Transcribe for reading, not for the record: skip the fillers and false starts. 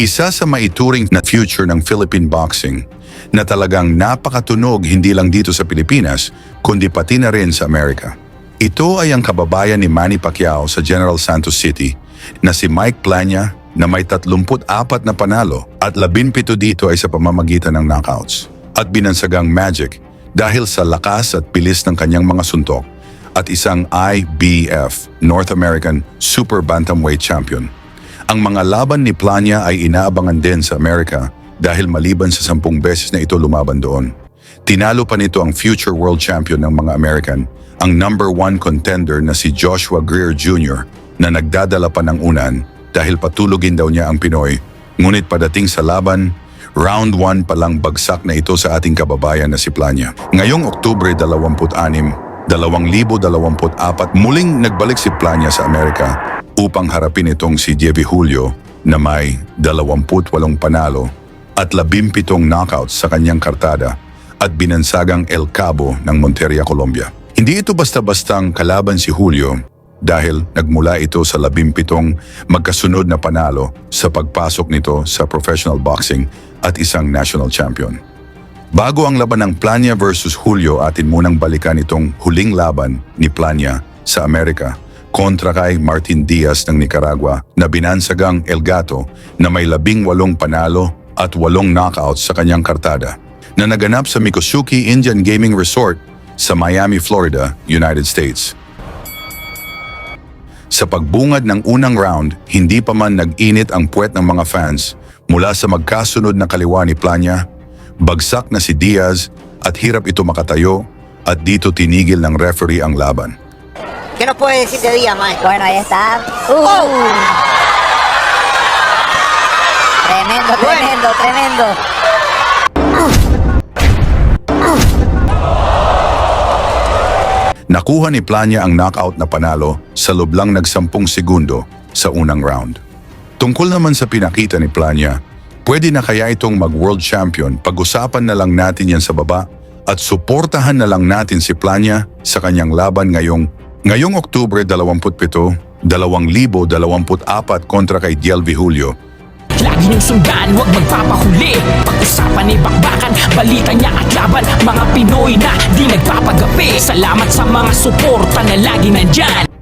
Isa sa maituring na future ng Philippine boxing na talagang napakatunog hindi lang dito sa Pilipinas, kundi pati na rin sa Amerika. Ito ay ang kababayan ni Manny Pacquiao sa General Santos City na si Mike Plania na may 34 na panalo at 17 dito ay sa pamamagitan ng knockouts. At binansagang Magic dahil sa lakas at bilis ng kanyang mga suntok at isang IBF, North American Super Bantamweight Champion. Ang mga laban ni Plania ay inaabangan din sa Amerika dahil maliban sa 10 beses na ito lumaban doon. Tinalo pa nito ang future world champion ng mga American, ang number 1 contender na si Joshua Greer Jr. na nagdadala pa ng unan dahil patulugin daw niya ang Pinoy. Ngunit padating sa laban, round 1 palang bagsak na ito sa ating kababayan na si Plania. Ngayong Oktubre 26, 2024 muling nagbalik si Plania sa Amerika upang harapin itong si Diego Julio na may 28 panalo at 17 knockouts sa kanyang kartada at binansagang El Cabo ng Monteria, Colombia. Hindi ito basta-bastang kalaban si Julio dahil nagmula ito sa 17 magkasunod na panalo sa pagpasok nito sa professional boxing at isang national champion. Bago ang laban ng Plania versus Julio, atin munang balikan itong huling laban ni Plania sa Amerika kontra kay Martin Diaz ng Nicaragua na binansagang El Gato na may 18 panalo at 8 knockouts sa kanyang kartada na naganap sa Miccosukee Indian Gaming Resort sa Miami, Florida, United States. Sa pagbungad ng unang round, hindi pa man nag-init ang puwet ng mga fans mula sa magkasunod na kaliwa ni Plania. Bagsak na si Diaz at hirap ito makatayo at dito tinigil ng referee ang laban. ¿Qué nos puede decir de Díaz, maestro? Bueno, ahí está. Tremendo, tremendo, tremendo. Nakuha ni Plania ang knockout na panalo sa loob lang nag-10 segundo sa unang round. Tungkol naman sa pinakita ni Plania, pwede na kaya itong mag-world champion? Pag-usapan na lang natin yan sa baba at suportahan na lang natin si Plania sa kanyang laban ngayong Oktubre 27, 2024 kontra kay Diego Julio. Lagi niyong sundan, huwag magpapahuli. Pag-usapan ay bakbakan, balita niya at laban. Mga Pinoy na di nagpapagapi. Salamat sa mga suporta na lagi nandyan.